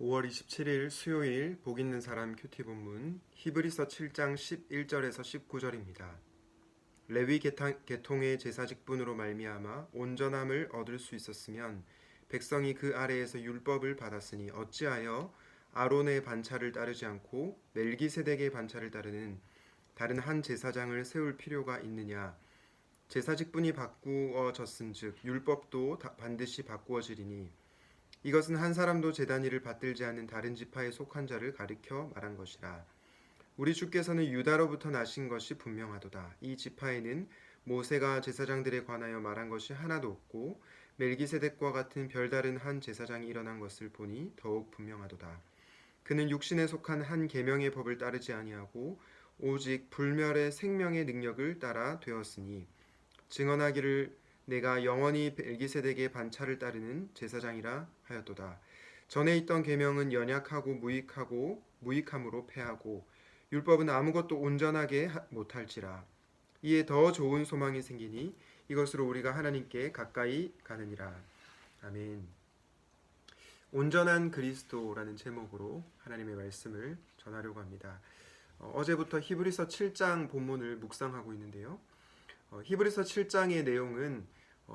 5월 27일 수요일 복 있는 사람 큐티 본문 히브리서 7장 11절에서 19절입니다. 레위 계통의 제사 직분으로 말미암아 온전함을 얻을 수 있었으면 백성이 그 아래에서 율법을 받았으니 어찌하여 아론의 반차를 따르지 않고 멜기세덱의 반차를 따르는 다른 한 제사장을 세울 필요가 있느냐. 제사 직분이 바꾸어졌은즉 율법도 반드시 바꾸어지리니 이것은 한 사람도 제단 일을 받들지 않는 다른 지파에 속한 자를 가리켜 말한 것이라. 우리 주께서는 유다로부터 나신 것이 분명하도다. 이 지파에는 모세가 제사장들에 관하여 말한 것이 하나도 없고 멜기세덱과 같은 별다른 한 제사장이 일어난 것을 보니 더욱 분명하도다. 그는 육신에 속한 한 계명의 법을 따르지 아니하고 오직 불멸의 생명의 능력을 따라 되었으니 증언하기를 내가 영원히 멜기세덱의 반차를 따르는 제사장이라 하였도다. 전에 있던 계명은 연약하고 무익함으로 패하고 율법은 아무것도 온전하게 못할지라. 이에 더 좋은 소망이 생기니 이것으로 우리가 하나님께 가까이 가느니라. 아멘. 온전한 그리스도라는 제목으로 하나님의 말씀을 전하려고 합니다. 어제부터 히브리서 7장 본문을 묵상하고 있는데요. 히브리서 7장의 내용은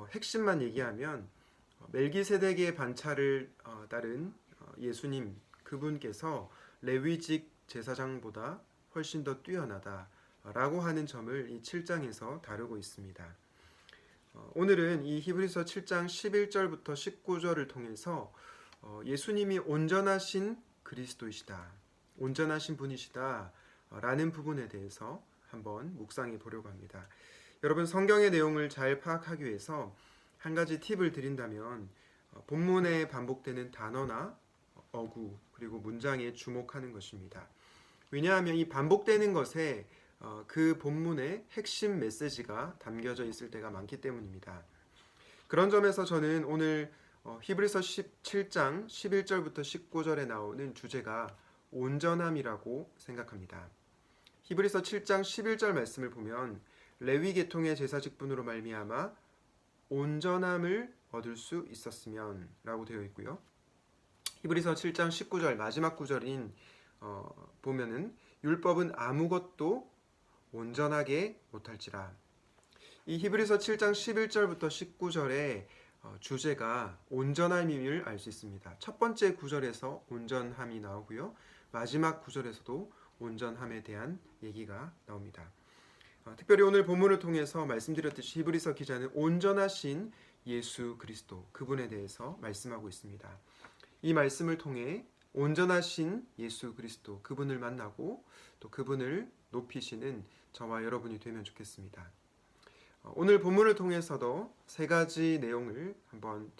핵심만 얘기하면 멜기세덱의 반차를 따른 예수님 그분께서 레위직 제사장보다 훨씬 더 뛰어나다라고 하는 점을 이 7장에서 다루고 있습니다. 오늘은 이 히브리서 7장 11절부터 19절을 통해서 예수님이 온전하신 그리스도이시다, 온전하신 분이시다 라는 부분에 대해서 한번 묵상해 보려고 합니다. 여러분, 성경의 내용을 잘 파악하기 위해서 한 가지 팁을 드린다면 본문에 반복되는 단어나 어구 그리고 문장에 주목하는 것입니다. 왜냐하면 이 반복되는 것에 그 본문의 핵심 메시지가 담겨져 있을 때가 많기 때문입니다. 그런 점에서 저는 오늘 히브리서 17장 11절부터 19절에 나오는 주제가 온전함이라고 생각합니다. 히브리서 7장 11절 말씀을 보면 레위 계통의 제사 직분으로 말미암아 온전함을 얻을 수 있었으면 라고 되어 있고요. 히브리서 7장 19절 마지막 구절인 보면은 율법은 아무것도 온전하게 못할지라. 이 히브리서 7장 11절부터 19절의 주제가 온전함임을 알 수 있습니다. 첫 번째 구절에서 온전함이 나오고요. 마지막 구절에서도 온전함에 대한 얘기가 나옵니다. 특별히 오늘 본문을 통해서 말씀드렸듯이 히브리서 기자는 온전하신 예수 그리스도 그분에 대해서 말씀하고 있습니다. 이 말씀을 통해 온전하신 예수 그리스도 그분을 만나고 또 그분을 높이시는 저와 여러분이 되면 좋겠습니다. 오늘 본문을 통해서도 세 가지 내용을 한번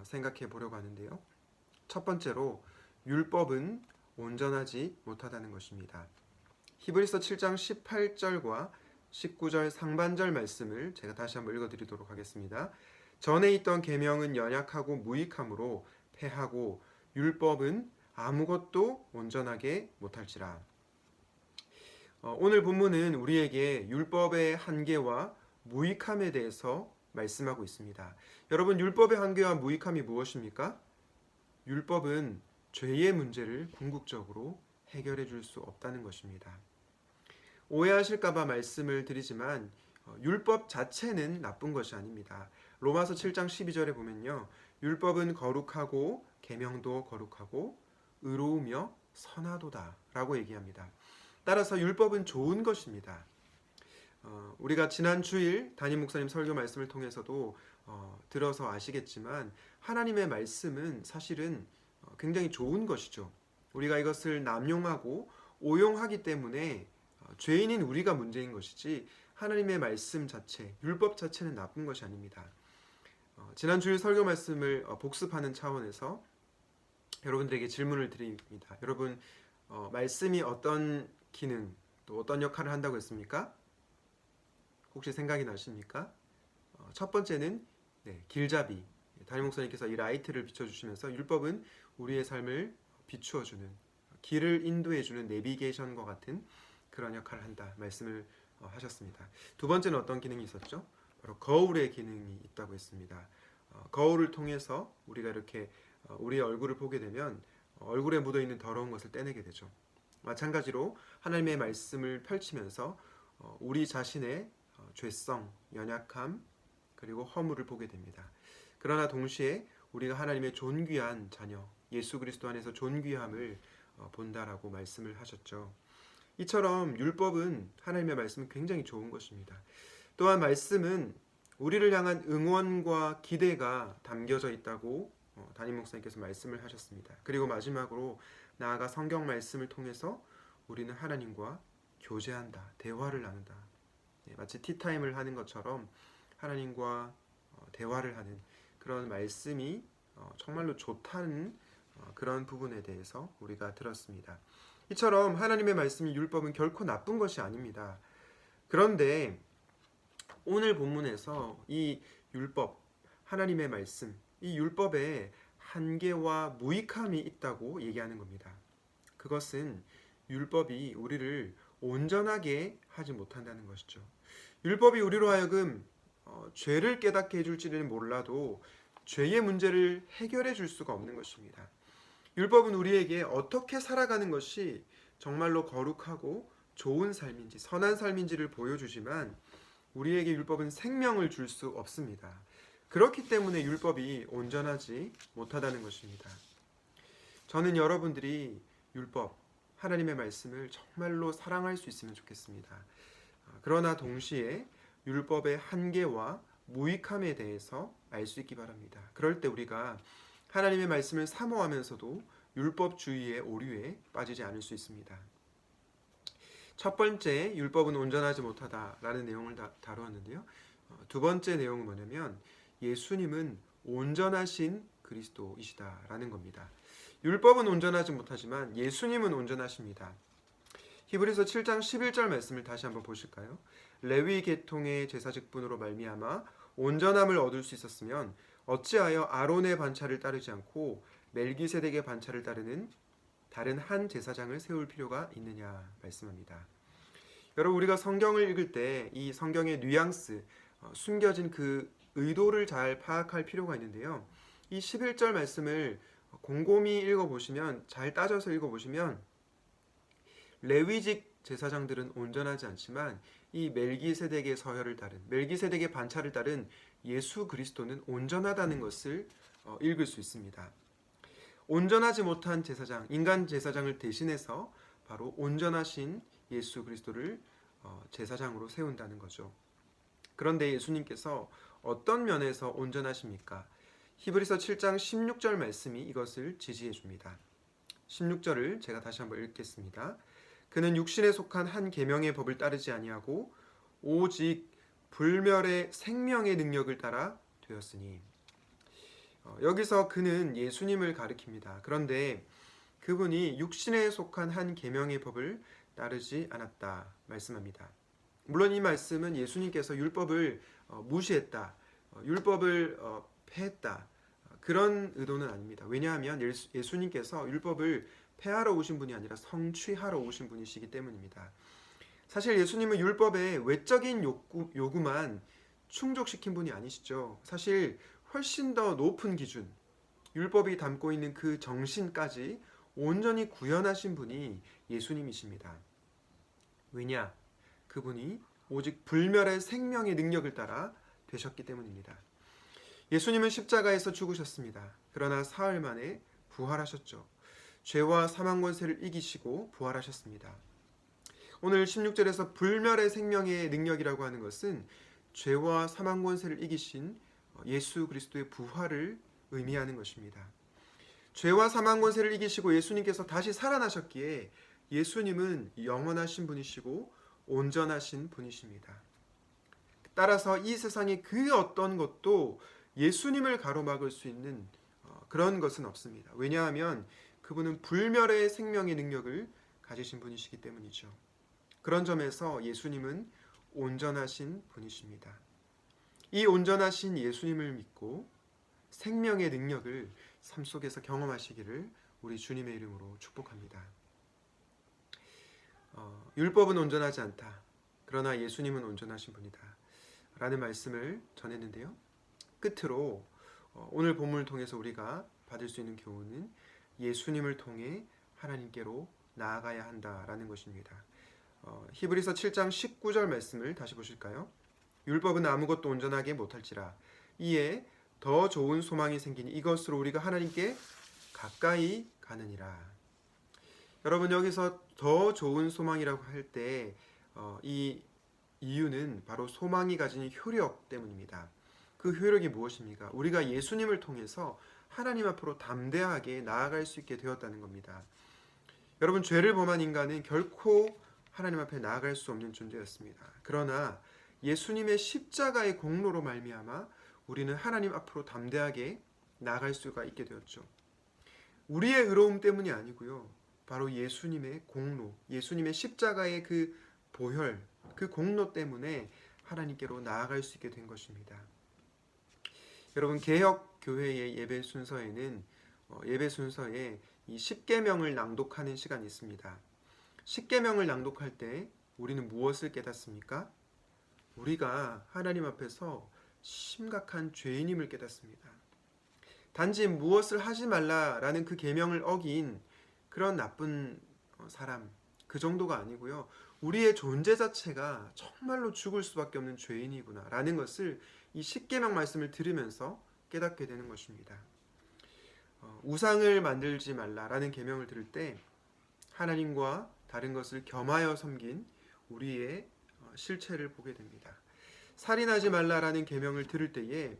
생각해 보려고 하는데요. 첫 번째로 율법은 온전하지 못하다는 것입니다. 히브리서 7장 18절과 19절 상반절 말씀을 제가 다시 한번 읽어드리도록 하겠습니다. 전에 있던 계명은 연약하고 무익함으로 패하고 율법은 아무것도 온전하게 못할지라. 오늘 본문은 우리에게 율법의 한계와 무익함에 대해서 말씀하고 있습니다. 여러분, 율법의 한계와 무익함이 무엇입니까? 율법은 죄의 문제를 궁극적으로 해결해 줄 수 없다는 것입니다. 오해하실까봐 말씀을 드리지만 율법 자체는 나쁜 것이 아닙니다. 로마서 7장 12절에 보면요, 율법은 거룩하고 계명도 거룩하고 의로우며 선하도다 라고 얘기합니다. 따라서 율법은 좋은 것입니다. 우리가 지난 주일 담임 목사님 설교 말씀을 통해서도 들어서 아시겠지만 하나님의 말씀은 사실은 굉장히 좋은 것이죠. 우리가 이것을 남용하고 오용하기 때문에 죄인인 우리가 문제인 것이지 하나님의 말씀 자체, 율법 자체는 나쁜 것이 아닙니다. 지난 주일 설교 말씀을 복습하는 차원에서 여러분들에게 질문을 드립니다. 여러분, 말씀이 어떤 기능 또 어떤 역할을 한다고 했습니까? 혹시 생각이 나십니까? 첫 번째는 길잡이. 담임 목사님께서 이 라이트를 비춰주시면서 율법은 우리의 삶을 비추어주는, 길을 인도해주는 내비게이션과 같은 그런 역할을 한다 말씀을 하셨습니다. 두 번째는 어떤 기능이 있었죠? 바로 거울의 기능이 있다고 했습니다. 거울을 통해서 우리가 이렇게 우리의 얼굴을 보게 되면 얼굴에 묻어있는 더러운 것을 떼내게 되죠. 마찬가지로 하나님의 말씀을 펼치면서 우리 자신의 죄성, 연약함, 그리고 허물을 보게 됩니다. 그러나 동시에 우리가 하나님의 존귀한 자녀, 예수 그리스도 안에서 존귀함을 본다라고 말씀을 하셨죠. 이처럼 율법은, 하나님의 말씀은 굉장히 좋은 것입니다. 또한 말씀은 우리를 향한 응원과 기대가 담겨져 있다고 담임 목사님께서 말씀을 하셨습니다. 그리고 마지막으로 나아가 성경 말씀을 통해서 우리는 하나님과 교제한다, 대화를 나눈다. 마치 티타임을 하는 것처럼 하나님과 대화를 하는 그런 말씀이 정말로 좋다는 그런 부분에 대해서 우리가 들었습니다. 이처럼 하나님의 말씀이, 율법은 결코 나쁜 것이 아닙니다. 그런데 오늘 본문에서 이 율법, 하나님의 말씀, 이 율법에 한계와 무익함이 있다고 얘기하는 겁니다. 그것은 율법이 우리를 온전하게 하지 못한다는 것이죠. 율법이 우리로 하여금 죄를 깨닫게 해줄지는 몰라도 죄의 문제를 해결해 줄 수가 없는 것입니다. 율법은 우리에게 어떻게 살아가는 것이 정말로 거룩하고 좋은 삶인지, 선한 삶인지를 보여주지만 우리에게 율법은 생명을 줄 수 없습니다. 그렇기 때문에 율법이 온전하지 못하다는 것입니다. 저는 여러분들이 율법, 하나님의 말씀을 정말로 사랑할 수 있으면 좋겠습니다. 그러나 동시에 율법의 한계와 무익함에 대해서 알 수 있기 바랍니다. 그럴 때 우리가 하나님의 말씀을 사모하면서도 율법주의의 오류에 빠지지 않을 수 있습니다. 첫 번째, 율법은 온전하지 못하다라는 내용을 다루었는데요. 두 번째 내용은 뭐냐면 예수님은 온전하신 그리스도이시다라는 겁니다. 율법은 온전하지 못하지만 예수님은 온전하십니다. 히브리서 7장 11절 말씀을 다시 한번 보실까요? 레위 계통의 제사 직분으로 말미암아 온전함을 얻을 수 있었으면 어찌하여 아론의 반차를 따르지 않고 멜기세덱의 반차를 따르는 다른 한 제사장을 세울 필요가 있느냐 말씀합니다. 여러분, 우리가 성경을 읽을 때 이 성경의 뉘앙스, 숨겨진 그 의도를 잘 파악할 필요가 있는데요. 이 11절 말씀을 곰곰이 읽어보시면, 잘 따져서 읽어보시면 레위직 제사장들은 온전하지 않지만 이 멜기세덱의 서열을 따른, 멜기세덱의 반차를 따른 예수 그리스도는 온전하다는 것을 읽을 수 있습니다. 온전하지 못한 제사장, 인간 제사장을 대신해서 바로 온전하신 예수 그리스도를 제사장으로 세운다는 거죠. 그런데 예수님께서 어떤 면에서 온전하십니까? 히브리서 7장 16절 말씀이 이것을 지지해 줍니다. 16절을 제가 다시 한번 읽겠습니다. 그는 육신에 속한 한 계명의 법을 따르지 아니하고 오직 불멸의 생명의 능력을 따라 되었으니. 여기서 그는 예수님을 가리킵니다. 그런데 그분이 육신에 속한 한 계명의 법을 따르지 않았다 말씀합니다. 물론 이 말씀은 예수님께서 율법을 무시했다, 율법을 폐했다, 그런 의도는 아닙니다. 왜냐하면 예수님께서 율법을 폐하러 오신 분이 아니라 성취하러 오신 분이시기 때문입니다. 사실 예수님은 율법의 외적인 요구만 충족시킨 분이 아니시죠. 사실 훨씬 더 높은 기준, 율법이 담고 있는 그 정신까지 온전히 구현하신 분이 예수님이십니다. 왜냐? 그분이 오직 불멸의 생명의 능력을 따라 되셨기 때문입니다. 예수님은 십자가에서 죽으셨습니다. 그러나 사흘 만에 부활하셨죠. 죄와 사망 권세를 이기시고 부활하셨습니다. 오늘 16절에서 불멸의 생명의 능력이라고 하는 것은 죄와 사망 권세를 이기신 예수 그리스도의 부활을 의미하는 것입니다. 죄와 사망 권세를 이기시고 예수님께서 다시 살아나셨기에 예수님은 영원하신 분이시고 온전하신 분이십니다. 따라서 이 세상의 그 어떤 것도 예수님을 가로막을 수 있는 그런 것은 없습니다. 왜냐하면 그분은 불멸의 생명의 능력을 가지신 분이시기 때문이죠. 그런 점에서 예수님은 온전하신 분이십니다. 이 온전하신 예수님을 믿고 생명의 능력을 삶 속에서 경험하시기를 우리 주님의 이름으로 축복합니다. 율법은 온전하지 않다. 그러나 예수님은 온전하신 분이다. 라는 말씀을 전했는데요. 끝으로 오늘 본문을 통해서 우리가 받을 수 있는 교훈은 예수님을 통해 하나님께로 나아가야 한다라는 것입니다. 히브리서 7장 19절 말씀을 다시 보실까요? 율법은 아무것도 온전하게 못할지라 이에 더 좋은 소망이 생기니 이것으로 우리가 하나님께 가까이 가느니라. 여러분, 여기서 더 좋은 소망이라고 할 때 이 이유는 바로 소망이 가진 효력 때문입니다. 그 효력이 무엇입니까? 우리가 예수님을 통해서 하나님 앞으로 담대하게 나아갈 수 있게 되었다는 겁니다. 여러분, 죄를 범한 인간은 결코 하나님 앞에 나아갈 수 없는 존재였습니다. 그러나 예수님의 십자가의 공로로 말미암아 우리는 하나님 앞으로 담대하게 나아갈 수가 있게 되었죠. 우리의 의로움 때문이 아니고요. 바로 예수님의 공로, 예수님의 십자가의 그 보혈, 그 공로 때문에 하나님께로 나아갈 수 있게 된 것입니다. 여러분, 개혁 교회의 예배 순서에는 예배 순서에 이 십계명을 낭독하는 시간이 있습니다. 십계명을 낭독할 때 우리는 무엇을 깨닫습니까? 우리가 하나님 앞에서 심각한 죄인임을 깨닫습니다. 단지 무엇을 하지 말라라는 그 계명을 어긴 그런 나쁜 사람, 그 정도가 아니고요. 우리의 존재 자체가 정말로 죽을 수밖에 없는 죄인이구나 라는 것을 이 십계명 말씀을 들으면서 깨닫게 되는 것입니다. 우상을 만들지 말라라는 계명을 들을 때 하나님과 다른 것을 겸하여 섬긴 우리의 실체를 보게 됩니다. 살인하지 말라라는 계명을 들을 때에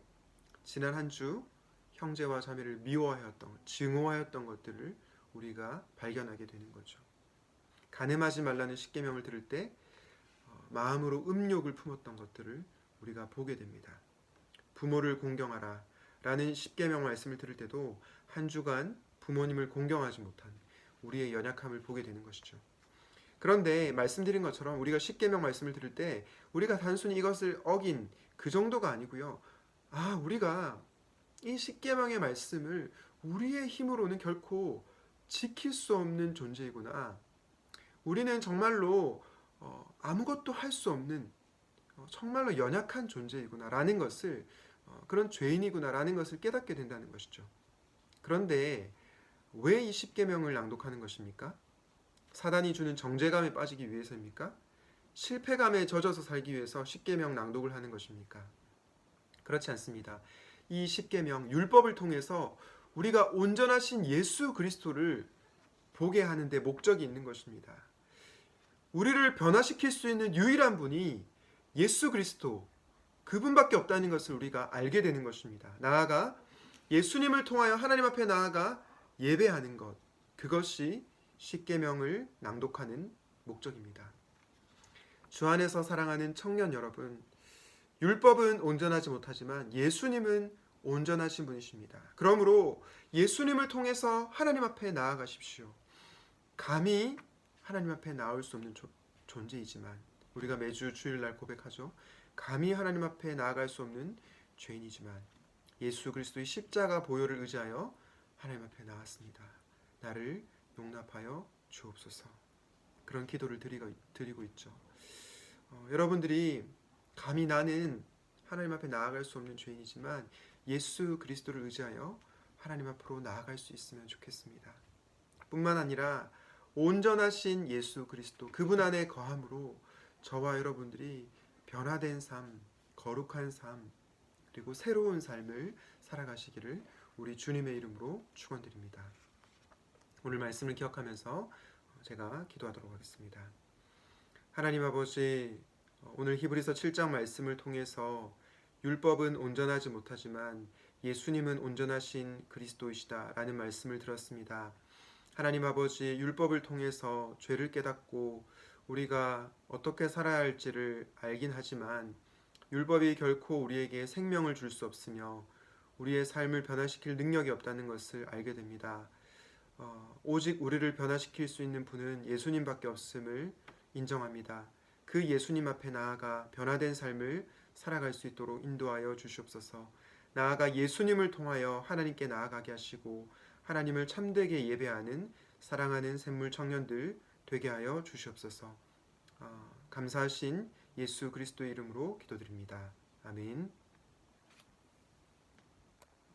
지난 한 주 형제와 자매를 미워하였던, 증오하였던 것들을 우리가 발견하게 되는 거죠. 간음하지 말라는 십계명을 들을 때 마음으로 음욕을 품었던 것들을 우리가 보게 됩니다. 부모를 공경하라 라는 십계명 말씀을 들을 때도 한 주간 부모님을 공경하지 못한 우리의 연약함을 보게 되는 것이죠. 그런데 말씀드린 것처럼 우리가 십계명 말씀을 들을 때 우리가 단순히 이것을 어긴 그 정도가 아니고요. 우리가 이 십계명의 말씀을 우리의 힘으로는 결코 지킬 수 없는 존재이구나. 우리는 정말로 아무것도 할 수 없는 정말로 연약한 존재이구나 라는 것을 그런 죄인이구나 라는 것을 깨닫게 된다는 것이죠. 그런데 왜 이 십계명을 낭독하는 것입니까? 사단이 주는 정죄감에 빠지기 위해서입니까? 실패감에 젖어서 살기 위해서 십계명 낭독을 하는 것입니까? 그렇지 않습니다. 이 십계명 율법을 통해서 우리가 온전하신 예수 그리스도를 보게 하는 데 목적이 있는 것입니다. 우리를 변화시킬 수 있는 유일한 분이 예수 그리스도, 그분밖에 없다는 것을 우리가 알게 되는 것입니다. 나아가 예수님을 통하여 하나님 앞에 나아가 예배하는 것, 그것이 십계명을 낭독하는 목적입니다. 주 안에서 사랑하는 청년 여러분, 율법은 온전하지 못하지만 예수님은 온전하신 분이십니다. 그러므로 예수님을 통해서 하나님 앞에 나아가십시오. 감히 하나님 앞에 나올 수 없는 존재이지만, 우리가 매주 주일날 고백하죠. 감히 하나님 앞에 나아갈 수 없는 죄인이지만 예수 그리스도의 십자가 보혈을 의지하여 하나님 앞에 나왔습니다. 나를 용납하여 주옵소서. 그런 기도를 드리고 있죠. 여러분들이 감히 나는 하나님 앞에 나아갈 수 없는 죄인이지만 예수 그리스도를 의지하여 하나님 앞으로 나아갈 수 있으면 좋겠습니다. 뿐만 아니라 온전하신 예수 그리스도, 그분 안에 거함으로 저와 여러분들이 변화된 삶, 거룩한 삶, 그리고 새로운 삶을 살아가시기를 우리 주님의 이름으로 축원드립니다. 오늘 말씀을 기억하면서 제가 기도하도록 하겠습니다. 하나님 아버지, 오늘 히브리서 7장 말씀을 통해서 율법은 온전하지 못하지만 예수님은 온전하신 그리스도이시다 라는 말씀을 들었습니다. 하나님 아버지, 율법을 통해서 죄를 깨닫고 우리가 어떻게 살아야 할지를 알긴 하지만 율법이 결코 우리에게 생명을 줄 수 없으며 우리의 삶을 변화시킬 능력이 없다는 것을 알게 됩니다. 오직 우리를 변화시킬 수 있는 분은 예수님밖에 없음을 인정합니다. 그 예수님 앞에 나아가 변화된 삶을 살아갈 수 있도록 인도하여 주시옵소서. 나아가 예수님을 통하여 하나님께 나아가게 하시고 하나님을 참되게 예배하는 사랑하는 샘물 청년들 되게 하여 주시옵소서. 감사하신 예수 그리스도의 이름으로 기도드립니다. 아멘.